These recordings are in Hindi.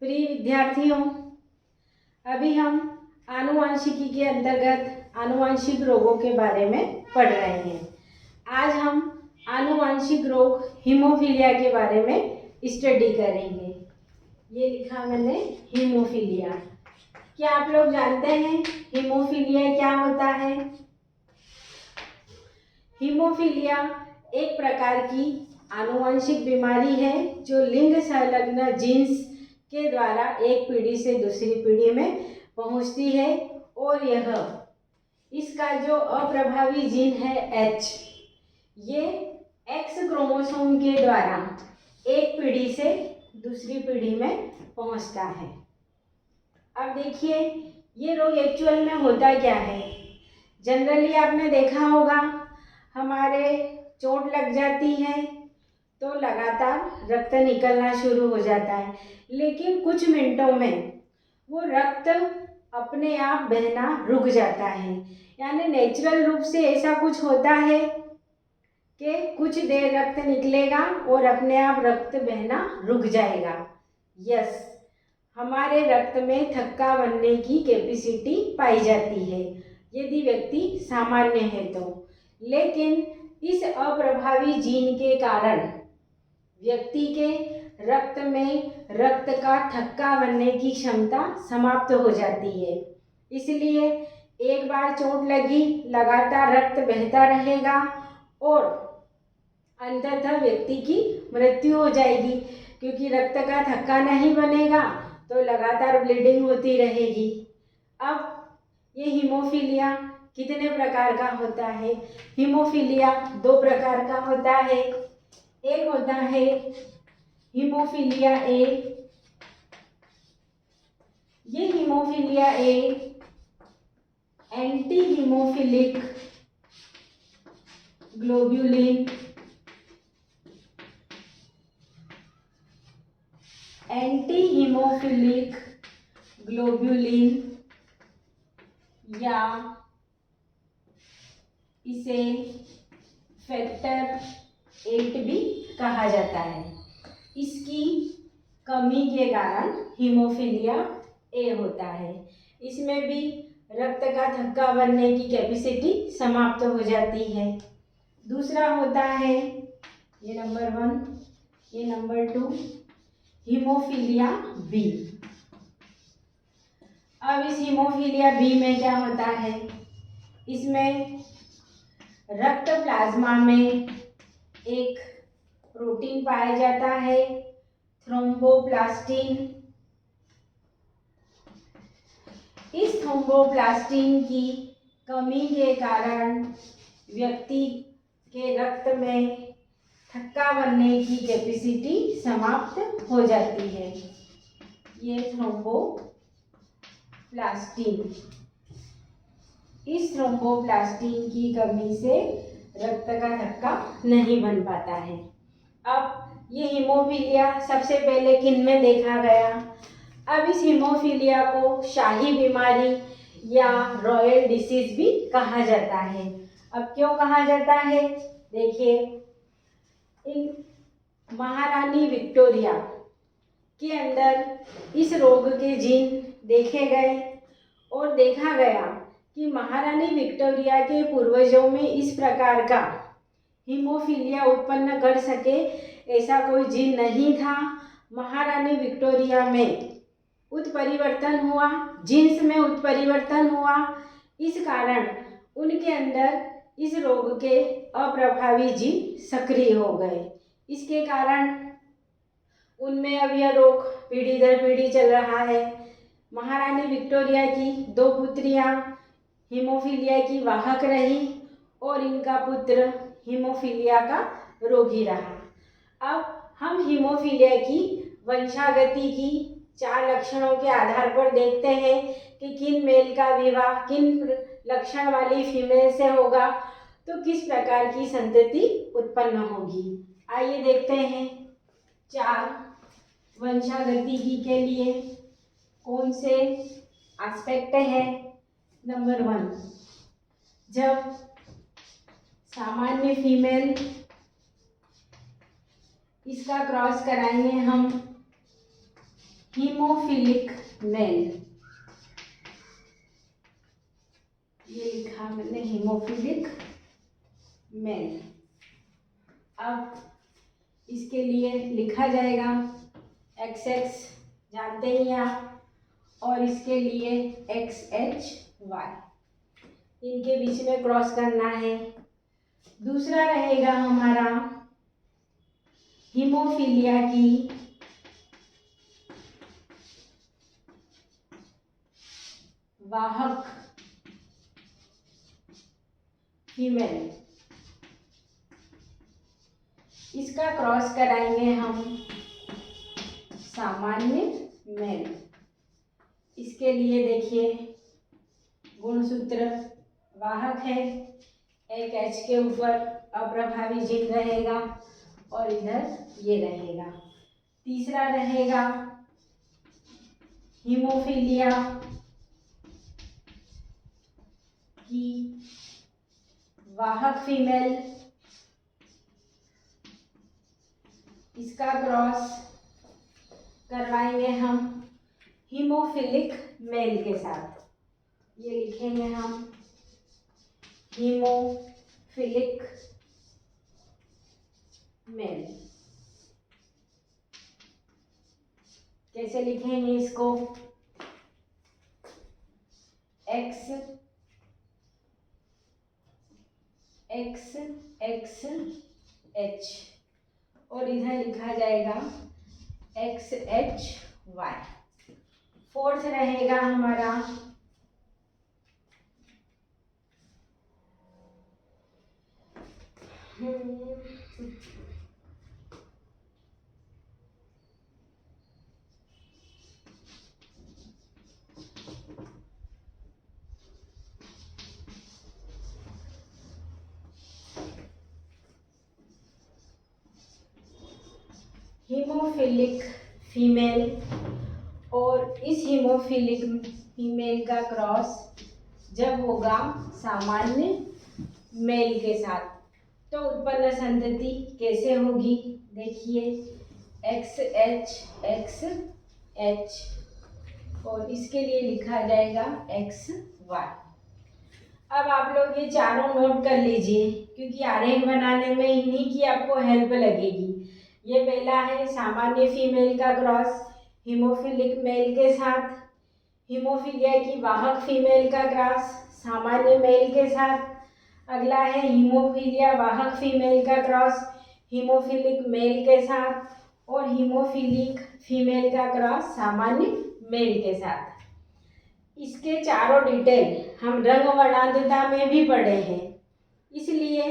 प्रिय विद्यार्थियों, अभी हम आनुवांशिकी के अंतर्गत आनुवांशिक रोगों के बारे में पढ़ रहे हैं। आज हम आनुवांशिक रोग हीमोफीलिया के बारे में स्टडी करेंगे। ये लिखा मैंने हीमोफीलिया। क्या आप लोग जानते हैं हीमोफीलिया क्या होता है? हीमोफीलिया एक प्रकार की आनुवंशिक बीमारी है जो लिंग संलग्न जीन्स के द्वारा एक पीढ़ी से दूसरी पीढ़ी में पहुंचती है और यह इसका जो अप्रभावी जीन है H, ये X क्रोमोसोम के द्वारा एक पीढ़ी से दूसरी पीढ़ी में पहुंचता है। अब देखिए ये रोग एक्चुअल में होता क्या है। जनरली आपने देखा होगा हमारे चोट लग जाती है तो लगातार रक्त निकलना शुरू हो जाता है, लेकिन कुछ मिनटों में वो रक्त अपने आप बहना रुक जाता है। यानी नेचुरल रूप से ऐसा कुछ होता है कि कुछ देर रक्त निकलेगा और अपने आप रक्त बहना रुक जाएगा। यस, हमारे रक्त में थक्का बनने की कैपेसिटी पाई जाती है यदि व्यक्ति सामान्य है तो, लेकिन इस अप्रभावी जीन के कारण व्यक्ति के रक्त में रक्त का थक्का बनने की क्षमता समाप्त हो जाती है। इसलिए एक बार चोट लगी, लगातार रक्त बहता रहेगा और अंततः व्यक्ति की मृत्यु हो जाएगी, क्योंकि रक्त का थक्का नहीं बनेगा तो लगातार ब्लीडिंग होती रहेगी। अब ये हीमोफीलिया कितने प्रकार का होता है? हीमोफीलिया दो प्रकार का होता है। एक होता है हीमोफीलिया ए। ये haemophilia A anti haemophilic globulin या इसे फैक्टर 8 भी कहा जाता है। इसकी कमी के कारण हीमोफीलिया ए होता है। इसमें भी रक्त का थक्का बनने की कैपेसिटी समाप्त हो जाती है। दूसरा होता है ये नंबर 1, ये नंबर 2 हीमोफीलिया बी। अब इस हीमोफीलिया बी में क्या होता है? इसमें रक्त प्लाज्मा में एक प्रोटीन पाया जाता है थ्रोम्बोप्लास्टिन। इस थ्रोम्बोप्लास्टिन की कमी के कारण व्यक्ति के रक्त में थक्का बनने की कैपेसिटी समाप्त हो जाती है। ये थ्रोम्बोप्लास्टिन, इस थ्रोम्बोप्लास्टिन की कमी से रक्त का थक्का नहीं बन पाता है। अब ये हीमोफीलिया सबसे पहले किन में देखा गया? अब इस हीमोफीलिया को शाही बीमारी या रॉयल डिसीज भी कहा जाता है। अब क्यों कहा जाता है? देखिए, महारानी विक्टोरिया के अंदर इस रोग के जीन देखे गए और देखा गया कि महारानी विक्टोरिया के पूर्वजों में इस प्रकार का हीमोफीलिया उत्पन्न कर सके ऐसा कोई जीन नहीं था। महारानी विक्टोरिया में उत्परिवर्तन हुआ, जीन्स में उत्परिवर्तन हुआ, इस कारण उनके अंदर इस रोग के अप्रभावी जीन सक्रिय हो गए। इसके कारण उनमें अब यह रोग पीढ़ी दर पीढ़ी चल रहा है। महारानी विक्टोरिया की 2 पुत्रियां हीमोफीलिया की वाहक रही और इनका पुत्र हीमोफीलिया का रोगी रहा। अब हम हीमोफीलिया की वंशागति की 4 लक्षणों के आधार पर देखते हैं कि किन मेल का विवाह किन लक्षण वाली फीमेल से होगा तो किस प्रकार की संतति उत्पन्न होगी। आइए देखते हैं 4 वंशागतिकी के लिए कौन से एस्पेक्ट है। नंबर 1, जब सामान्य फीमेल इसका क्रॉस कराएंगे हम हीमोफिलिक मेल, ये लिखा मैंने हीमोफिलिक मेल। अब इसके लिए लिखा जाएगा XX, जानते ही आप, और इसके लिए XHY, इनके बीच में क्रॉस करना है। दूसरा रहेगा हमारा हीमोफीलिया की वाहक फीमेल, इसका क्रॉस कराएंगे हम सामान्य मेल। इसके लिए देखिए गुणसूत्र वाहक है, एक H के ऊपर अप्रभावी चिन्ह रहेगा और इधर ये रहेगा। तीसरा रहेगा हीमोफीलिया की वाहक फीमेल, इसका क्रॉस करवाएंगे हम हीमोफिलिक मेल के साथ। ये लिखेंगे हम हीमोफिलिक मेल। कैसे लिखेंगे इसको? X X X H और इधर लिखा जाएगा XHY। फोर्थ रहेगा हमारा हीमोफिलिक फीमेल, और इस हीमोफिलिक फीमेल का क्रॉस जब होगा सामान्य मेल के साथ तो उत्पन्न संतति कैसे होगी? देखिए XH और इसके लिए लिखा जाएगा XY। अब आप लोग ये चारों नोट कर लीजिए क्योंकि आरेख बनाने में इन्हीं की आपको हेल्प लगेगी। ये पहला है सामान्य फीमेल का क्रॉस हीमोफिलिक मेल के साथ, हीमोफीलिया की वाहक फीमेल का क्रॉस सामान्य मेल के साथ, अगला है हीमोफीलिया वाहक फीमेल का क्रॉस हीमोफिलिक मेल के साथ, और हीमोफिलिक फीमेल का क्रॉस सामान्य मेल के साथ। इसके चारों डिटेल हम रंग वर्णांतता में भी पढ़े हैं, इसलिए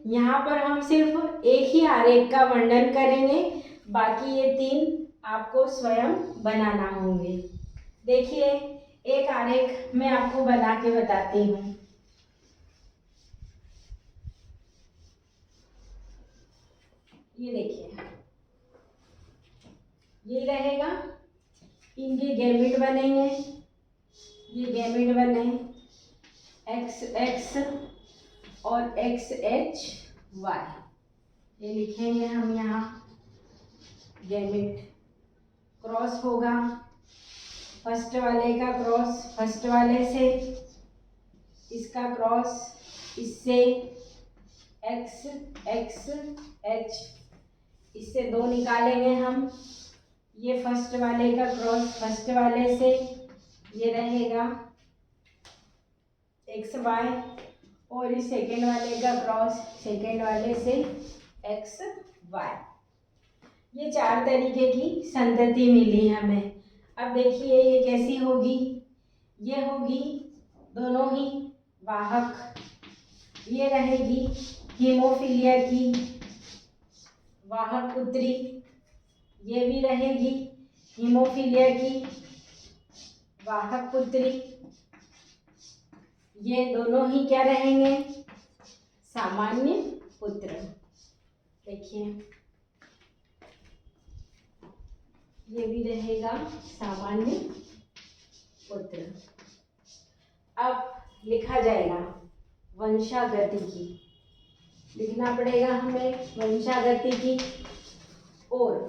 यहाँ पर हम सिर्फ एक ही आरेख का वर्णन करेंगे, बाकी ये तीन आपको स्वयं बनाना होंगे। देखिए एक आरेख मैं आपको बना के बताती हूँ। ये देखिए, ये रहेगा, इनके गैमेट बनेंगे, ये गैमेट बने XX और XHY, ये लिखेंगे हम यहाँ गैमेट। क्रॉस होगा फर्स्ट वाले का क्रॉस फर्स्ट वाले से, इसका क्रॉस इससे XXH, इससे दो निकालेंगे हम। ये फर्स्ट वाले का क्रॉस फर्स्ट वाले से, ये रहेगा XY, और इस सेकेंड वाले का क्रॉस सेकेंड वाले से XY। ये चार तरीके की संतति मिली हमें। अब देखिए ये कैसी होगी? ये होगी दोनों ही वाहक, ये रहेगी हीमोफीलिया की वाहक पुत्री, ये भी रहेगी हीमोफीलिया की वाहक पुत्री, ये दोनों ही क्या रहेंगे? सामान्य पुत्र। देखिए ये भी रहेगा सामान्य पुत्र। अब लिखा जाएगा वंशागतिकी, लिखना पड़ेगा हमें वंशागतिकी, और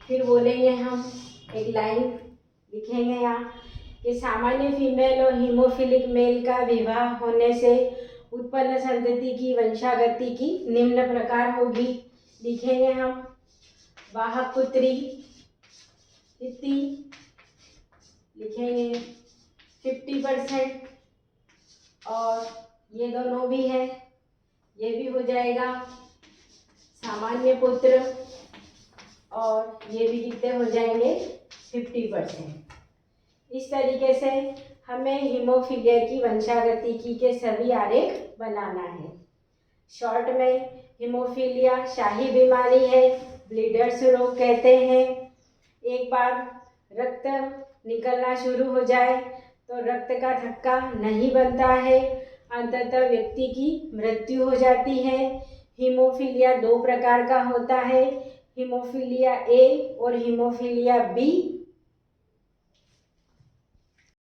फिर बोलेंगे हम एक लाइन लिखेंगे यहाँ कि सामान्य फीमेल और हीमोफिलिक मेल का विवाह होने से उत्पन्न संतति की वंशागति की निम्न प्रकार होगी। लिखेंगे हम वाहक पुत्री इति लिखेंगे 50% और ये दोनों भी है, ये भी हो जाएगा सामान्य पुत्र और ये भी कितने हो जाएंगे 50%। इस तरीके से हमें हीमोफीलिया की वंशागति की के सभी आरेख बनाना है। शॉर्ट में हीमोफीलिया शाही बीमारी है, ब्लीडर्स रोग कहते हैं। एक बार रक्त निकलना शुरू हो जाए तो रक्त का थक्का नहीं बनता है, अंततः व्यक्ति की मृत्यु हो जाती है। हीमोफीलिया दो प्रकार का होता है, हीमोफीलिया ए और हीमोफीलिया बी।